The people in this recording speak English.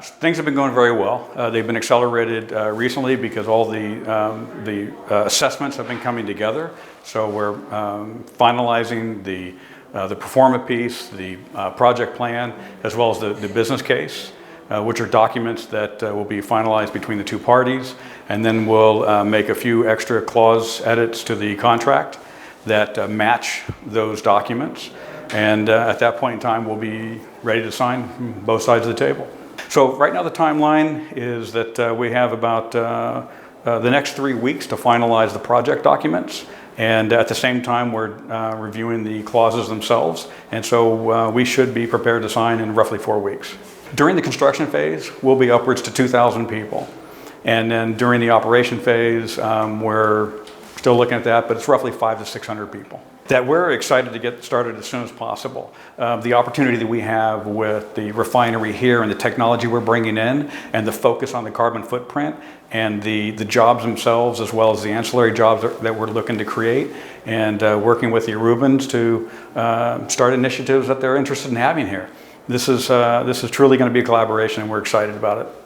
Things have been going very well. They've been accelerated recently because all the assessments have been coming together. So we're finalizing the pro forma piece, the project plan, as well as the business case, which are documents that will be finalized between the two parties. And then we'll make a few extra clause edits to the contract that match those documents. And at that point in time, we'll be ready to sign from both sides of the table. So right now the timeline is that we have about the next 3 weeks to finalize the project documents. And at the same time, we're reviewing the clauses themselves. And so we should be prepared to sign in roughly 4 weeks. During the construction phase, we'll be upwards to 2,000 people. And then during the operation phase, we're still looking at that, but it's roughly 500 to 600 people. That we're excited to get started as soon as possible. The opportunity that we have with the refinery here and the technology we're bringing in and the focus on the carbon footprint and the jobs themselves, as well as the ancillary jobs that we're looking to create, and working with the Arubans to start initiatives that they're interested in having here. This is truly going to be a collaboration, and we're excited about it.